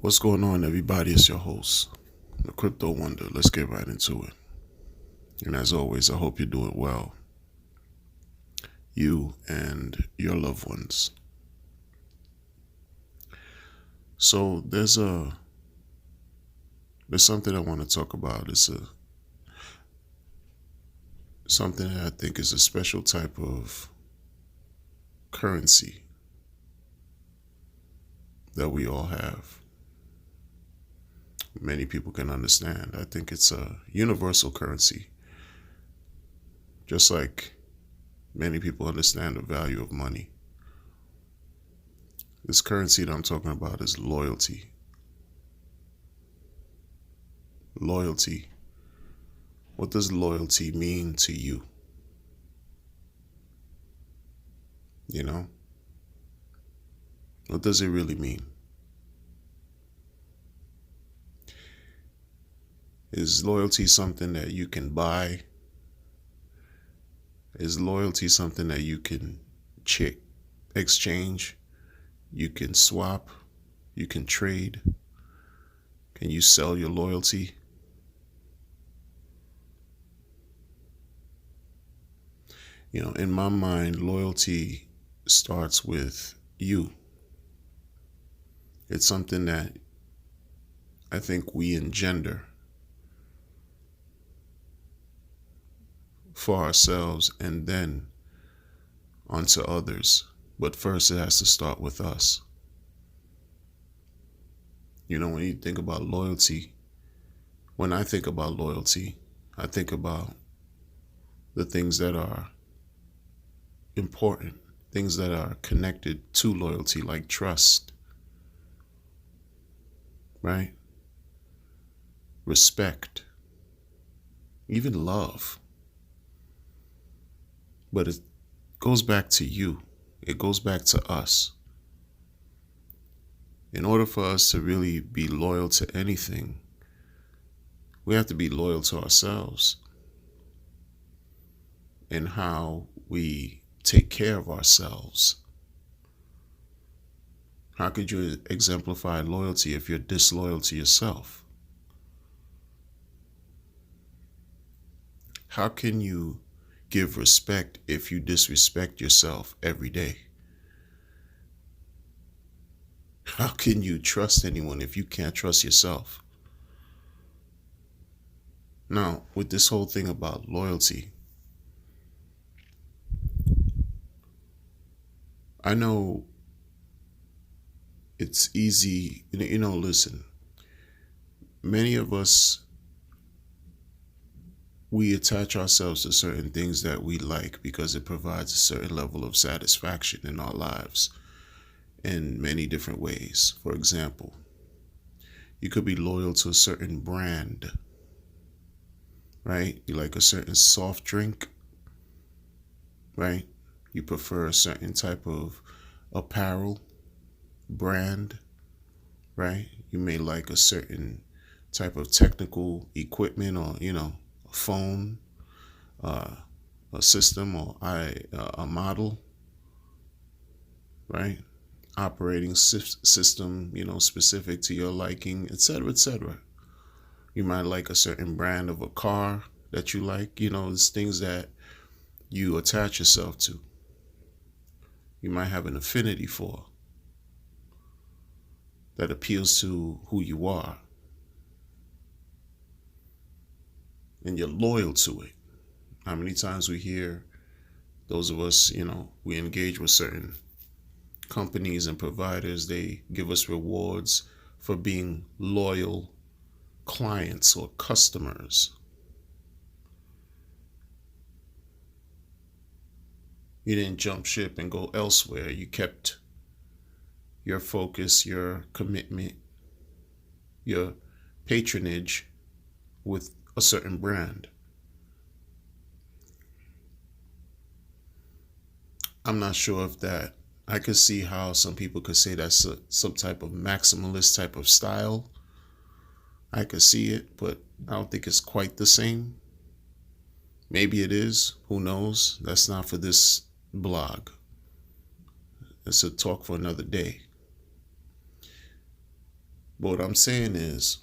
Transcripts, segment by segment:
What's going on, everybody? It's your host, the Crypto Wonder. Let's get right into it. And as always, I hope you're doing well, you and your loved ones. So there's something I want to talk about. It's something that I think is a special type of currency that we all have. Many people can understand. I think it's a universal currency, just like many people understand the value of money. This currency that I'm talking about is loyalty. Loyalty. What does loyalty mean to you? You know? What does it really mean? Is loyalty something that you can buy? Is loyalty something that you can exchange? You can swap? You can trade? Can you sell your loyalty? In my mind, loyalty starts with you. It's something that I think we engender for ourselves and then onto others. But first, it has to start with us. When you think about loyalty, when I think about loyalty, I think about the things that are important, things that are connected to loyalty, like trust, right? Respect, even love. But it goes back to you. It goes back to us. In order for us to really be loyal to anything, we have to be loyal to ourselves and how we take care of ourselves. How could you exemplify loyalty if you're disloyal to yourself? How can you give respect if you disrespect yourself every day? How can you trust anyone if you can't trust yourself? Now, with this whole thing about loyalty, I know it's easy, listen, many of us, we attach ourselves to certain things that we like because it provides a certain level of satisfaction in our lives in many different ways. For example, you could be loyal to a certain brand, right? You like a certain soft drink, right? You prefer a certain type of apparel brand, right? You may like a certain type of technical equipment or, a phone, a system or a model, right? Operating system, specific to your liking, etc., etc. You might like a certain brand of a car that you like, it's things that you attach yourself to. You might have an affinity for that appeals to who you are. And you're loyal to it. How many times we hear those of us, we engage with certain companies and providers, they give us rewards for being loyal clients or customers. You didn't jump ship and go elsewhere. You kept your focus, your commitment, your patronage with a certain brand. I'm not sure if that, I could see how some people could say that's some type of maximalist type of style. I could see it, but I don't think it's quite the same. Maybe it is. Who knows? That's not for this blog. It's a talk for another day. But what I'm saying is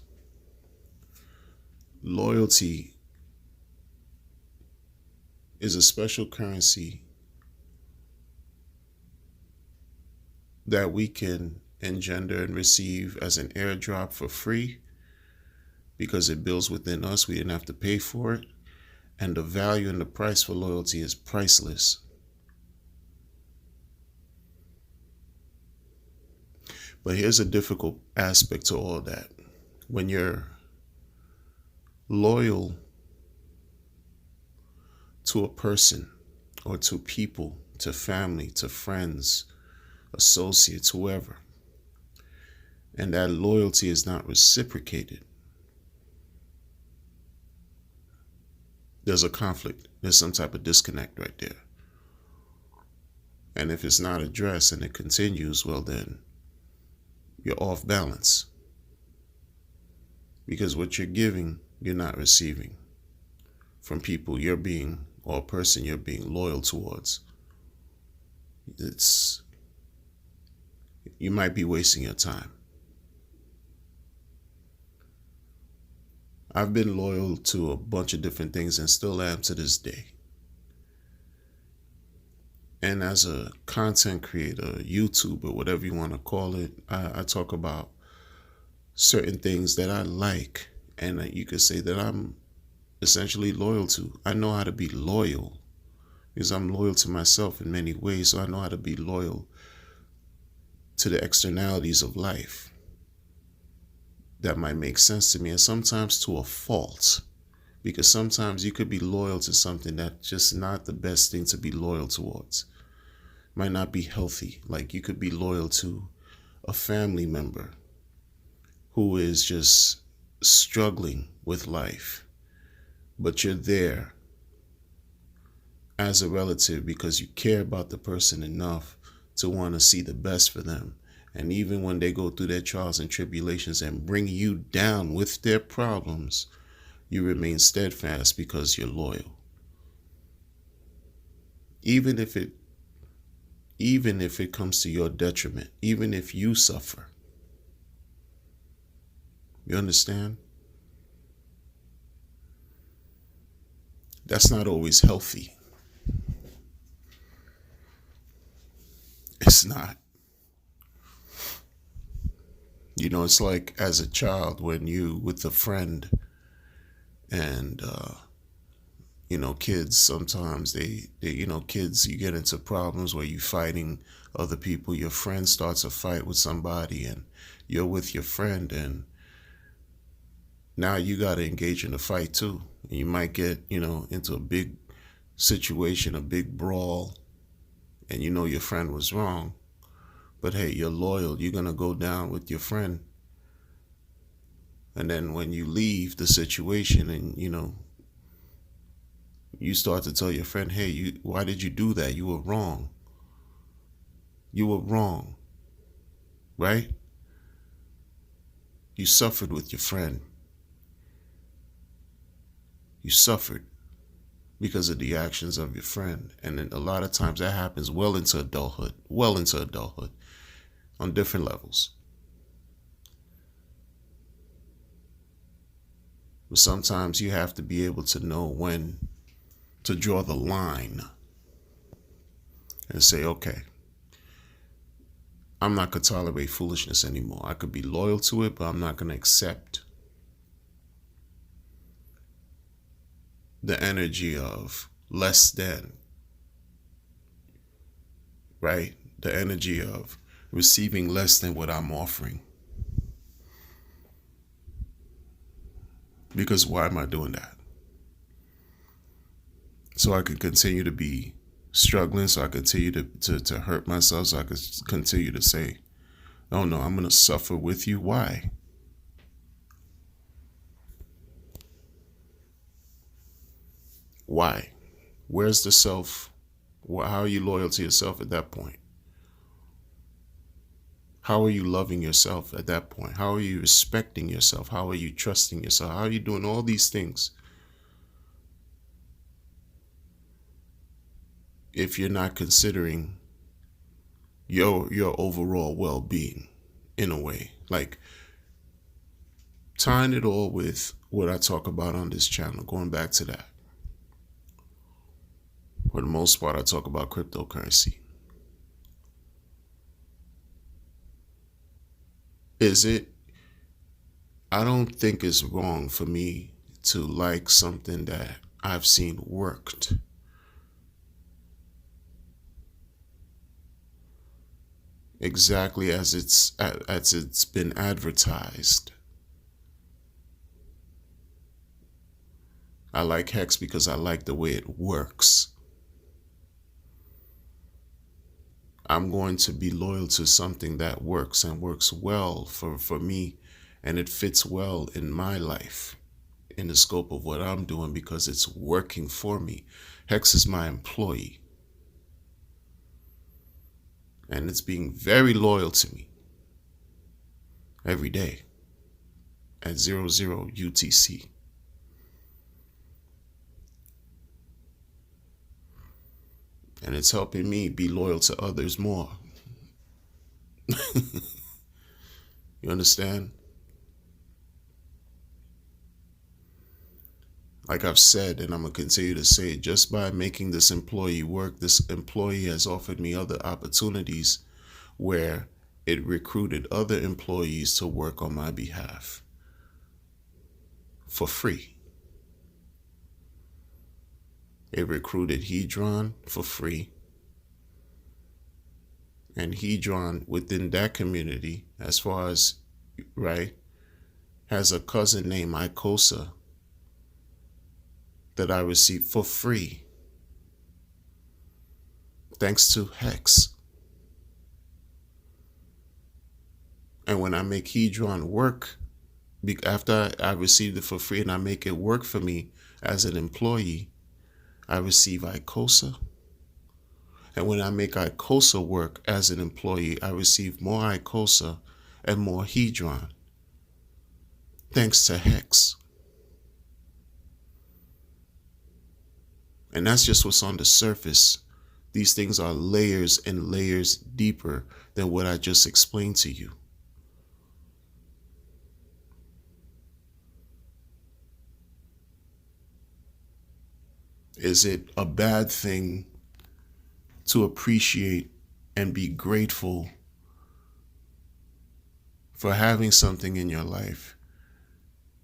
loyalty is a special currency that we can engender and receive as an airdrop for free because it builds within us. We didn't have to pay for it. And the value and the price for loyalty is priceless. But here's a difficult aspect to all that. When you're loyal to a person or to people, to family, to friends, associates, whoever, and that loyalty is not reciprocated, there's a conflict. There's some type of disconnect right there. And if it's not addressed and it continues, well, then you're off balance. Because what you're giving, you're not receiving from people you're being, or a person you're being loyal towards. You might be wasting your time. I've been loyal to a bunch of different things and still am to this day. And as a content creator, YouTuber, whatever you want to call it, I talk about certain things that I like, and you could say that I'm essentially loyal to. I know how to be loyal because I'm loyal to myself in many ways, so I know how to be loyal to the externalities of life that might make sense to me, and sometimes to a fault, because sometimes you could be loyal to something that's just not the best thing to be loyal towards. Might not be healthy. Like you could be loyal to a family member who is just struggling with life, but you're there as a relative because you care about the person enough to want to see the best for them. And even when they go through their trials and tribulations and bring you down with their problems, you remain steadfast because you're loyal. Even if it comes to your detriment, even if you suffer. You understand? That's not always healthy. It's not. You know, it's like as a child when you with a friend and kids sometimes kids, you get into problems where you fighting other people. Your friend starts a fight with somebody and you're with your friend, and now you got to engage in the fight too. And you might get, into a big situation, a big brawl, and your friend was wrong. But hey, you're loyal. You're going to go down with your friend. And then when you leave the situation and, you start to tell your friend, hey, why did you do that? You were wrong. You were wrong. Right? You suffered with your friend. You suffered because of the actions of your friend. And then a lot of times that happens well into adulthood, on different levels. But sometimes you have to be able to know when to draw the line and say, okay, I'm not going to tolerate foolishness anymore. I could be loyal to it, but I'm not going to accept the energy of less than, right? The energy of receiving less than what I'm offering. Because why am I doing that? So I can continue to be struggling, so I continue to hurt myself, so I can continue to say, oh no, I'm going to suffer with you. Why? Why? Where's the self? How are you loyal to yourself at that point? How are you loving yourself at that point? How are you respecting yourself? How are you trusting yourself? How are you doing all these things if you're not considering your overall well-being in a way? Like, tying it all with what I talk about on this channel, going back to that. For the most part, I talk about cryptocurrency. I don't think it's wrong for me to like something that I've seen worked. Exactly as it's been advertised. I like Hex because I like the way it works. I'm going to be loyal to something that works and works well for me, and it fits well in my life, in the scope of what I'm doing, because it's working for me. Hex is my employee, and it's being very loyal to me every day at 00 UTC. And it's helping me be loyal to others more. You understand? Like I've said, and I'm going to continue to say, just by making this employee work, this employee has offered me other opportunities where it recruited other employees to work on my behalf for free. It recruited Hedron for free. And Hedron within that community, as far as, right, has a cousin named Icosa that I received for free. Thanks to Hex. And when I make Hedron work, after I receive it for free and I make it work for me as an employee, I receive Icosa. And when I make Icosa work as an employee, I receive more Icosa and more Hedron. Thanks to Hex. And that's just what's on the surface. These things are layers and layers deeper than what I just explained to you. Is it a bad thing to appreciate and be grateful for having something in your life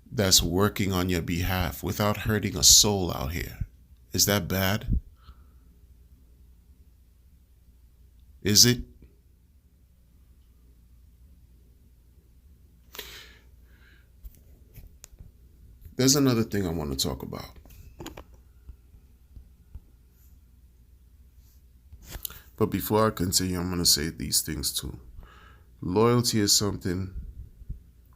that's working on your behalf without hurting a soul out here? Is that bad? Is it? There's another thing I want to talk about. But before I continue, I'm going to say these things too. Loyalty is something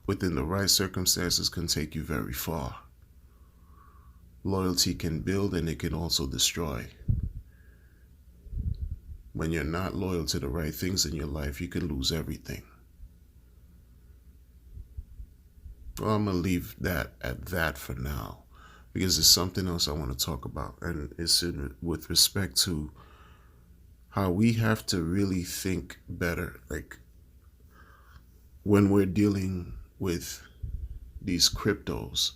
within the right circumstances can take you very far. Loyalty can build and it can also destroy. When you're not loyal to the right things in your life, you can lose everything. Well, I'm going to leave that at that for now, because there's something else I want to talk about, and it's with respect to how we have to really think better, like when we're dealing with these cryptos.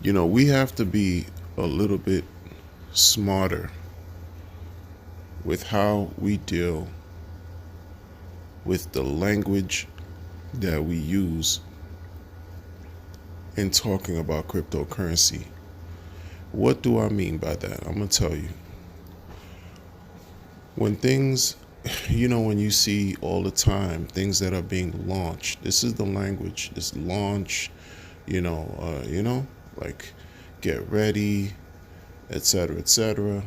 You know, we have to be a little bit smarter with how we deal with the language that we use in talking about cryptocurrency. What do I mean by that? I'm going to tell you. When things, when you see all the time things that are being launched, this is the language, this launch, like get ready, etc., etc.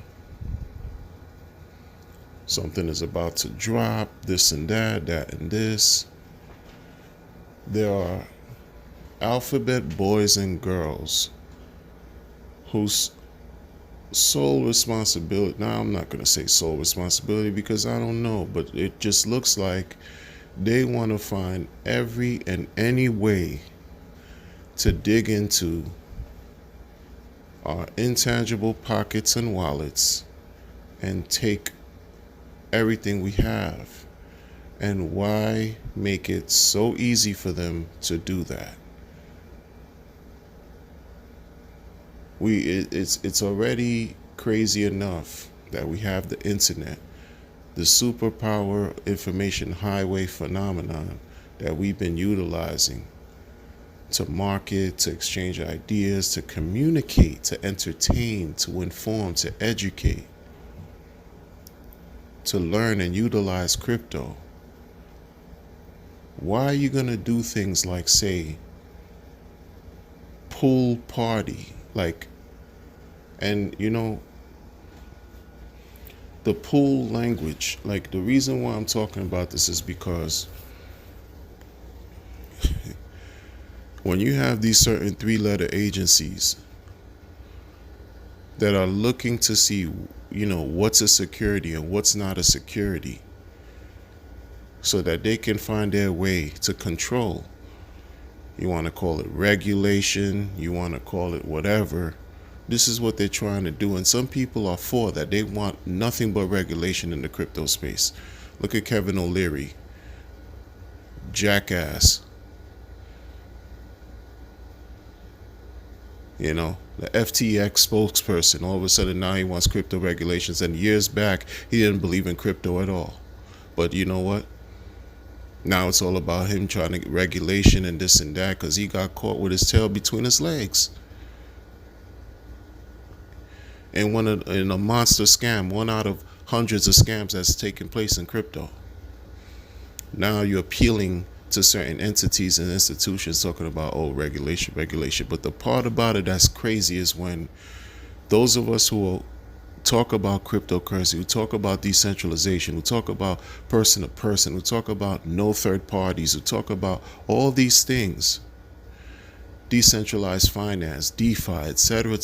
Something is about to drop, this and that and this. There are alphabet boys and girls whose sole responsibility, now I'm not going to say sole responsibility because I don't know, but it just looks like they want to find every and any way to dig into our intangible pockets and wallets and take everything we have. And why make it so easy for them to do that? It's already crazy enough that we have the internet, the superpower information highway phenomenon that we've been utilizing to market, to exchange ideas, to communicate, to entertain, to inform, to educate, to learn and utilize crypto. Why are you going to do things like, say, pool party? Like, and the pool language, like, the reason why I'm talking about this is because when you have these certain 3-letter agencies that are looking to see, what's a security and what's not a security, so that they can find their way to control. You want to call it regulation, you want to call it whatever. This is what they're trying to do. And some people are for that. They want nothing but regulation in the crypto space. Look at Kevin O'Leary. Jackass. The FTX spokesperson. All of a sudden now he wants crypto regulations. And years back, he didn't believe in crypto at all. But you know what? Now it's all about him trying to get regulation and this and that because he got caught with his tail between his legs. And in a monster scam, one out of hundreds of scams that's taken place in crypto. Now you're appealing to certain entities and institutions talking about, regulation. But the part about it that's crazy is when those of us who talk about cryptocurrency, who talk about decentralization, who talk about person to person, who talk about no third parties, who talk about all these things, decentralized finance, DeFi, etc.,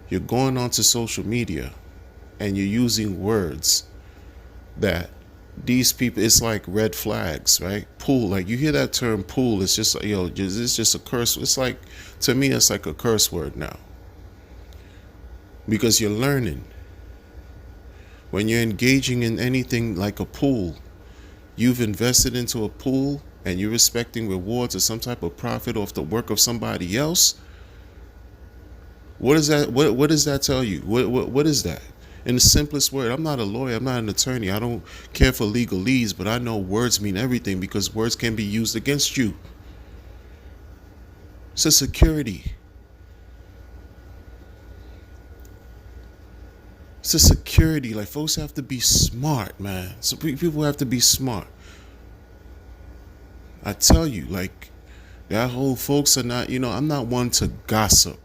you're going onto social media and you're using words that these people, it's like red flags, right? Pool, like you hear that term pool, it's just, it's just a curse. It's like, to me, it's like a curse word now. Because you're learning. When you're engaging in anything like a pool, you've invested into a pool and you're expecting rewards or some type of profit off the work of somebody else. What is that? What does that tell you? What is that? In the simplest word, I'm not a lawyer, I'm not an attorney, I don't care for legalese, but I know words mean everything because words can be used against you. It's a security. It's a security. Like, folks have to be smart, man. So people have to be smart. I tell you, like, that whole folks are not, I'm not one to gossip.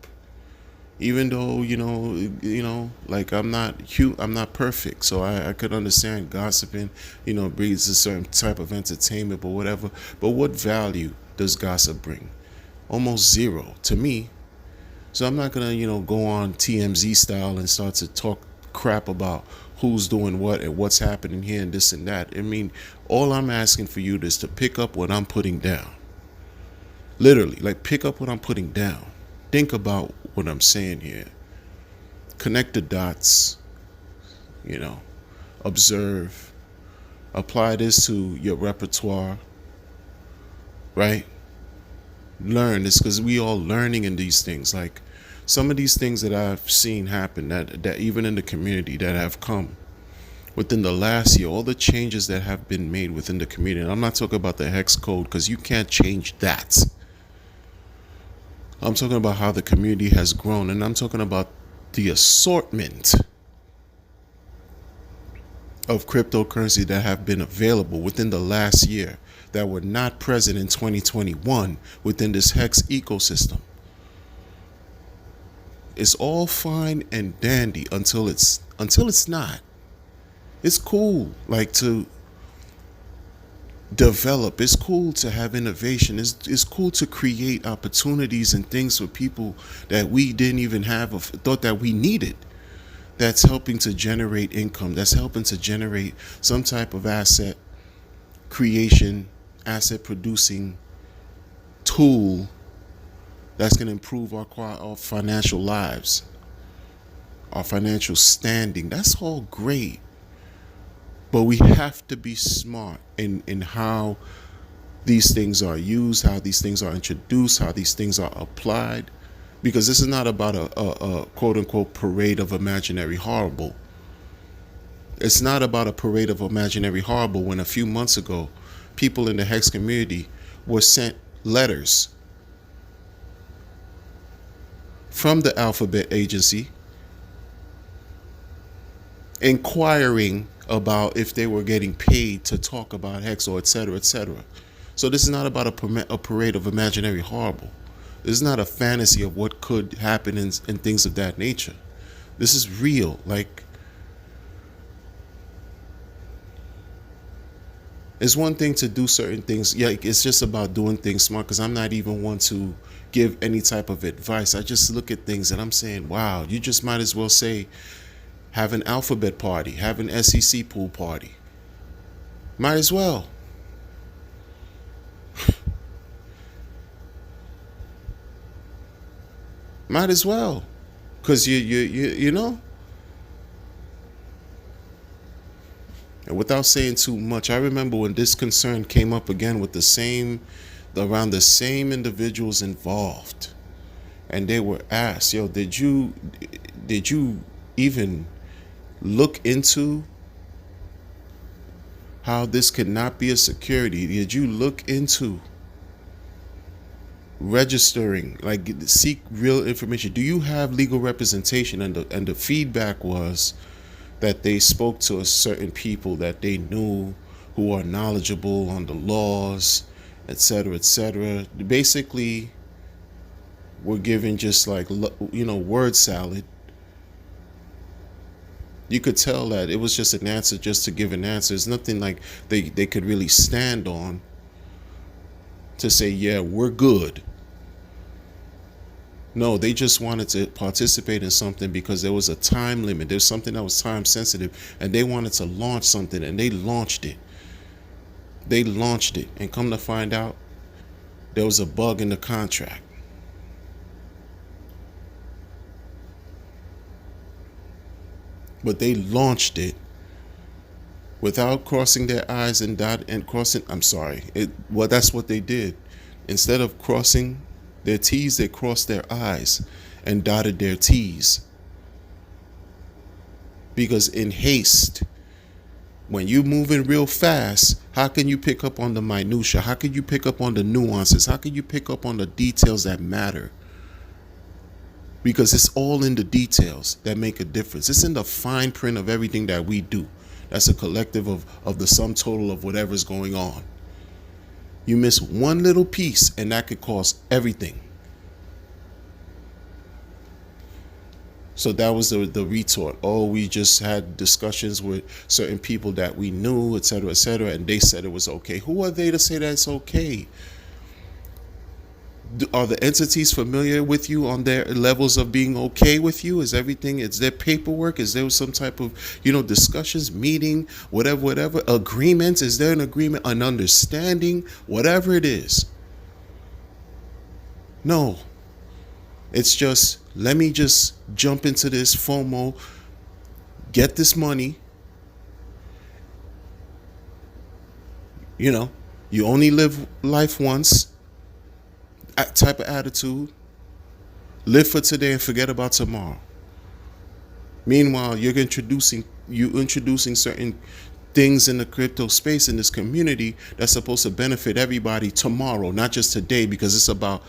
Even though, like I'm not perfect. So I could understand gossiping, brings a certain type of entertainment, but whatever. But what value does gossip bring? Almost zero to me. So I'm not going to, go on TMZ style and start to talk crap about who's doing what and what's happening here and this and that. I mean, all I'm asking for you is to pick up what I'm putting down. Literally, like pick up what I'm putting down. Think about what I'm saying here. Connect the dots, observe, apply this to your repertoire, right? Learn this because we all learning in these things. Like some of these things that I've seen happen that even in the community that have come within the last year, all the changes that have been made within the community. And I'm not talking about the hex code because you can't change that. I'm talking about how the community has grown, and I'm talking about the assortment of cryptocurrency that have been available within the last year that were not present in 2021 within this hex ecosystem. It's all fine and dandy until it's not. It's cool, like to develop. It's cool to have innovation. It's cool to create opportunities and things for people that we didn't even have or thought that we needed. That's helping to generate income. That's helping to generate some type of asset creation, asset producing tool that's going to improve our financial lives, our financial standing. That's all great. But we have to be smart in how these things are used, how these things are introduced, how these things are applied. Because this is not about a quote unquote parade of imaginary horrible. It's not about a parade of imaginary horrible when a few months ago, people in the Hex community were sent letters from the Alphabet Agency inquiring about if they were getting paid to talk about Hex or et cetera, et cetera. So this is not about a parade of imaginary horrible. This is not a fantasy of what could happen and things of that nature. This is real. Like, it's one thing to do certain things. Yeah, it's just about doing things smart, because I'm not even one to give any type of advice. I just look at things and I'm saying, wow, you just might as well say, have an alphabet party, have an SEC pool party. Might as well. Might as well. Because you know. And without saying too much, I remember when this concern came up again with around the same individuals involved. And they were asked, yo, did you even look into how this could not be a security? Did you look into registering, like seek real information? Do you have legal representation? And the feedback was that they spoke to a certain people that they knew who are knowledgeable on the laws, etc., etc. Basically, we're given just like, word salad. You could tell that it was just an answer just to give an answer. It's nothing like they could really stand on to say, yeah, we're good. No, they just wanted to participate in something because there was a time limit. There's something that was time sensitive, and they wanted to launch something, and they launched it. And come to find out, there was a bug in the contract. But they launched it without crossing their I's and crossing. I'm sorry. That's what they did. Instead of crossing their T's, they crossed their I's and dotted their T's. Because in haste, when you're moving real fast, how can you pick up on the minutia? How can you pick up on the nuances? How can you pick up on the details that matter? Because it's all in the details that make a difference. It's in the fine print of everything that we do. That's a collective of the sum total of whatever's going on. You miss one little piece and that could cost everything. So that was the retort. Oh, we just had discussions with certain people that we knew, et cetera, and they said it was okay. Who are they to say that it's okay? Are the entities familiar with you on their levels of being okay with you? Is there paperwork? Is there some type of, discussions, meeting, whatever, agreements? Is there an agreement, an understanding, whatever it is? No. It's just, let me just jump into this FOMO, get this money. You only live life once. Type of attitude. Live for today and forget about tomorrow. Meanwhile, you're introducing certain things in the crypto space, in this community, that's supposed to benefit everybody tomorrow, not just today, because it's about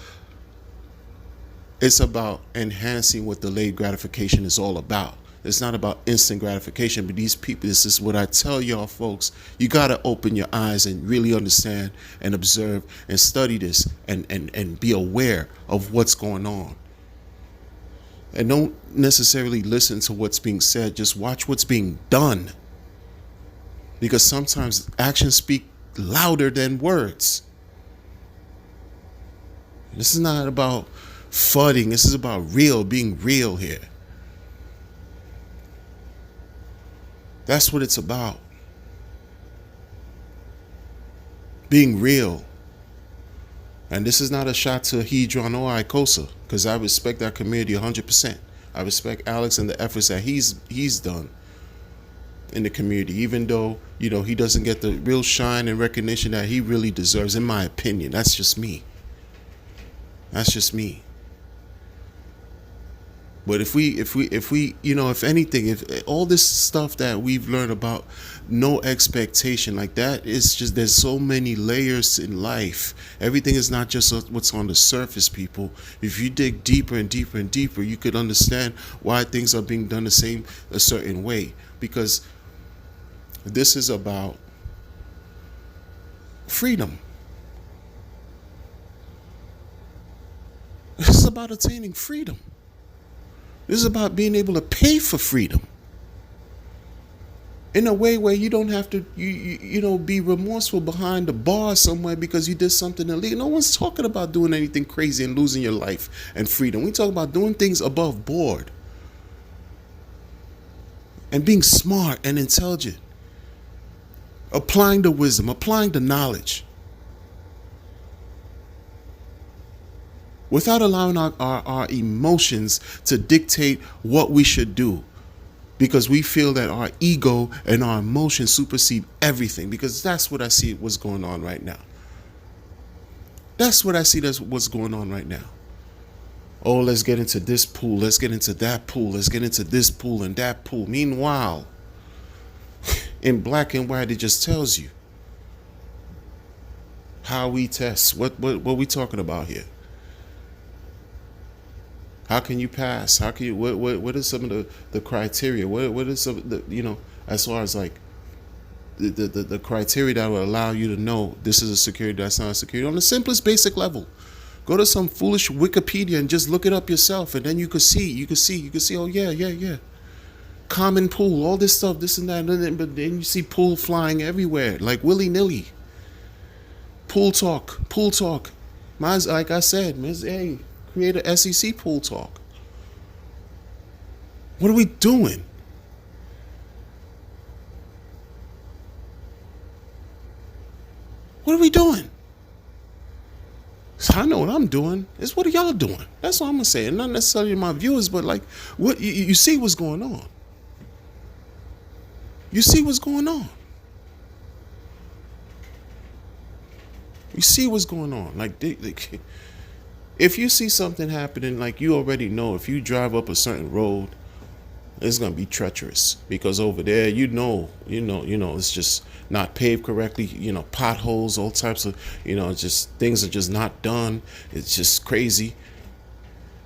enhancing what delayed gratification is all about. It's not about instant gratification, but these people, this is what I tell y'all folks, you got to open your eyes and really understand and observe and study this and be aware of what's going on. And don't necessarily listen to what's being said, just watch what's being done. Because sometimes actions speak louder than words. This is not about fudding, this is about being real here. That's what it's about. Being real. And this is not a shot to Hedron or Icosa, because I respect that community 100%. I respect Alex and the efforts that he's done. in the community, even though, he doesn't get the real shine and recognition that he really deserves, in my opinion. That's just me. That's just me. But if we, if anything, if all this stuff that we've learned about no expectation, like that, is just, there's so many layers in life. Everything is not just what's on the surface, people. If you dig deeper and deeper and deeper, you could understand why things are being done a certain way. Because this is about freedom. This is about attaining freedom. This is about being able to pay for freedom in a way where you don't have to, be remorseful behind the bar somewhere because you did something illegal. No one's talking about doing anything crazy and losing your life and freedom. We talk about doing things above board and being smart and intelligent, applying the wisdom, applying the knowledge, without allowing our emotions to dictate what we should do, because we feel that our ego and our emotions supersede everything. Because that's what I see what's going on right now. That's what I see that's what's going on right now. Oh, let's get into this pool, let's get into that pool, let's get into this pool and that pool. Meanwhile, in black and white, it just tells you how we test. What we talking about here? How can you pass? How can you? What is some of the criteria? What is some of the, as far as like the criteria that will allow you to know this is a security, that's not a security, on the simplest basic level? Go to some foolish Wikipedia and just look it up yourself, and then you could see. Oh yeah. Common pool, all this stuff, this and that, but then you see pool flying everywhere like willy nilly. Pool talk. Like I said, hey, create a SEC pool talk. What are we doing? What are we doing? So I know what I'm doing. It's what are y'all doing? That's what I'm gonna say. And not necessarily my viewers, but like, what you see what's going on. You see what's going on. You see what's going on. Like, if you see something happening, like, you already know, if you drive up a certain road, it's gonna be treacherous, because over there, it's just not paved correctly. Potholes, all types of, just things are just not done. It's just crazy.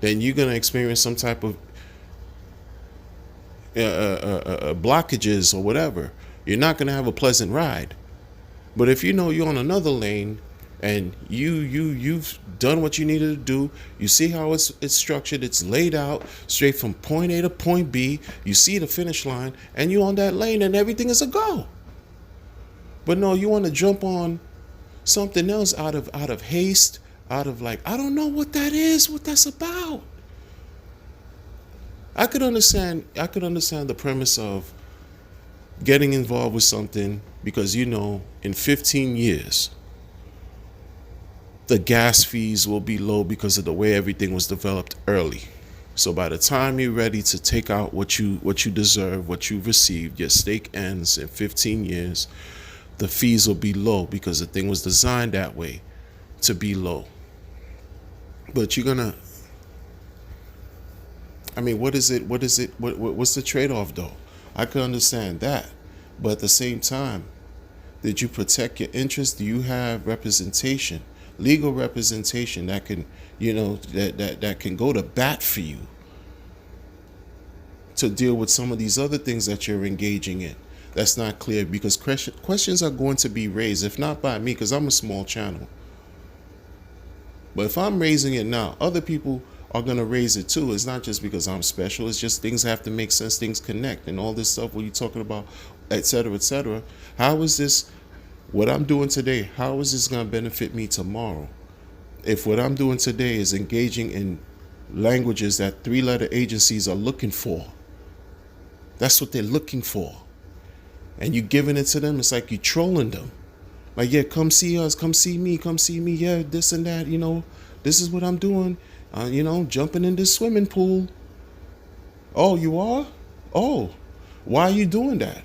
Then you're gonna experience some type of blockages or whatever. You're not gonna have a pleasant ride. But if you're on another lane, and you've done what you needed to do, you see how it's structured, it's laid out straight from point A to point B, you see the finish line, and you're on that lane, and everything is a go. But no, you want to jump on something else out of haste, out of like, I don't know what that is, what that's about. I could understand the premise of getting involved with something because in 15 years the gas fees will be low because of the way everything was developed early. So by the time you're ready to take out what you deserve, what you've received, your stake ends in 15 years, the fees will be low because the thing was designed that way, to be low. But what's the trade-off though? I could understand that. But at the same time, did you protect your interests? Do you have representation, legal representation that can, that can go to bat for you to deal with some of these other things that you're engaging in? That's not clear, because questions are going to be raised, if not by me, because I'm a small channel. But if I'm raising it now, other people are going to raise it too. It's not just because I'm special. It's just things have to make sense, things connect, and all this stuff when you're talking about, et cetera, et cetera. How is this, what I'm doing today, how is this going to benefit me tomorrow? If what I'm doing today is engaging in languages that 3-letter agencies are looking for, that's what they're looking for, and you're giving it to them, it's like you're trolling them. Like, yeah, come see us, come see me, yeah, this and that, this is what I'm doing, jumping in this swimming pool. Oh, you are? Oh, why are you doing that?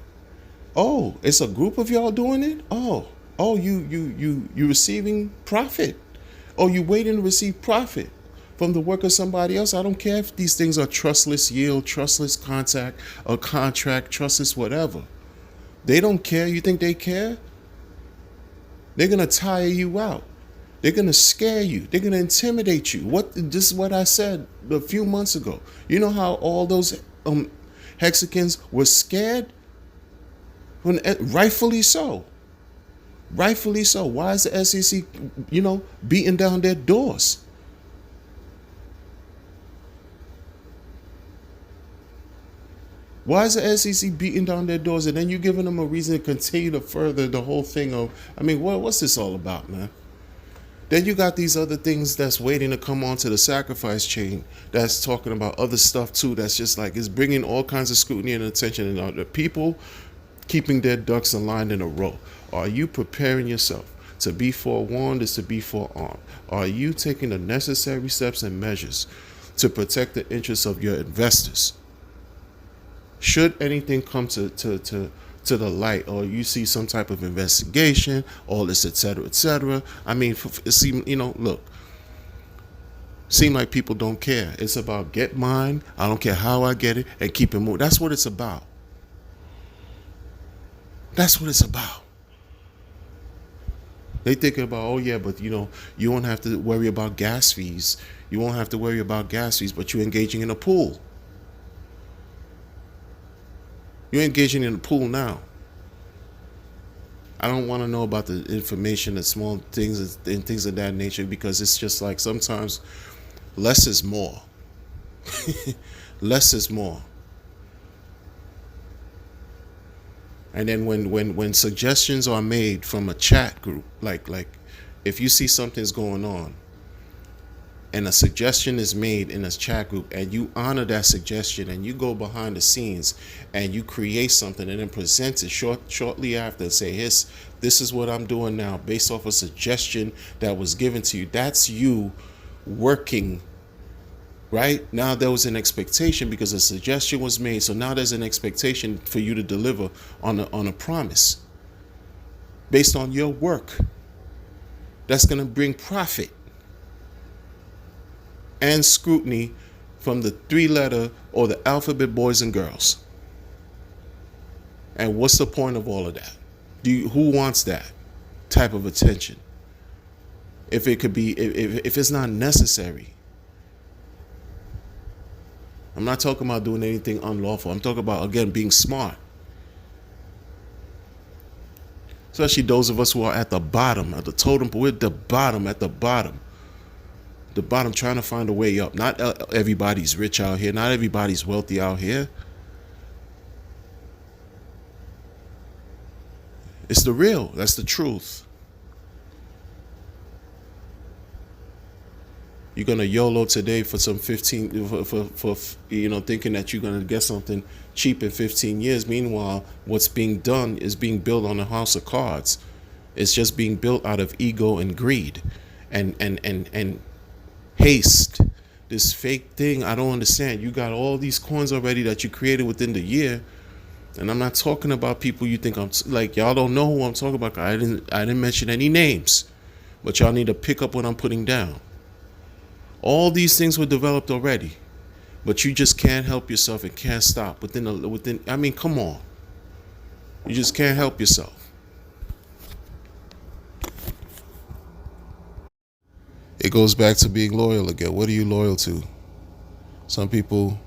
Oh, it's a group of y'all doing it? Oh, you receiving profit. Oh, you waiting to receive profit from the work of somebody else. I don't care if these things are trustless yield, trustless contact, or contract, trustless whatever. They don't care. You think they care? They're gonna tire you out. They're gonna scare you. They're gonna intimidate you. This is what I said a few months ago. You know how all those Hexicans were scared? Rightfully so. Rightfully so. Why is the SEC, beating down their doors? Why is the SEC beating down their doors, and then you giving them a reason to continue to further the whole thing of, what's this all about, man? Then you got these other things that's waiting to come onto the sacrifice chain that's talking about other stuff too, that's just like, it's bringing all kinds of scrutiny and attention, and the people keeping their ducks aligned in a row. Are you preparing yourself? To be forewarned is to be forearmed. Are you taking the necessary steps and measures to protect the interests of your investors? Should anything come to the light, or you see some type of investigation, all this, etc., etc. It seems, look, seem like people don't care. It's about get mine. I don't care how I get it, and keep it moving. That's what it's about. That's what it's about. They thinking about, oh yeah, but you won't have to worry about gas fees. You won't have to worry about gas fees, but you're engaging in a pool. You're engaging in a pool now. I don't want to know about the information and small things and things of that nature, because it's just like sometimes less is more. Less is more. And then when suggestions are made from a chat group, like if you see something's going on and a suggestion is made in a chat group, and you honor that suggestion, and you go behind the scenes and you create something and then present it shortly after and say, this is what I'm doing now based off a suggestion that was given to you. That's you working. Right now, there was an expectation because a suggestion was made. So now there's an expectation for you to deliver on a promise based on your work that's going to bring profit and scrutiny from the 3-letter or the alphabet boys and girls. And what's the point of all of that? Who wants that type of attention? If it could be, if it's not necessary. I'm not talking about doing anything unlawful. I'm talking about, again, being smart. Especially those of us who are at the bottom, at the totem pole. We're at the bottom, the bottom, trying to find a way up. Not everybody's rich out here. Not everybody's wealthy out here. It's the real. That's the truth. You're gonna YOLO today for some 15 for thinking that you're gonna get something cheap in 15 years. Meanwhile, what's being done is being built on a house of cards. It's just being built out of ego and greed, and haste. This fake thing. I don't understand. You got all these coins already that you created within the year, and I'm not talking about people you think I'm like. Y'all don't know who I'm talking about. I didn't mention any names, but y'all need to pick up what I'm putting down. All these things were developed already, but you just can't help yourself and can't stop come on. You just can't help yourself. It goes back to being loyal again. What are you loyal to? Some people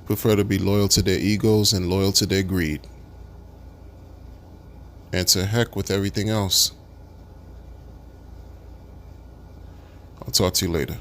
prefer to be loyal to their egos and loyal to their greed. And to heck with everything else. I'll talk to you later.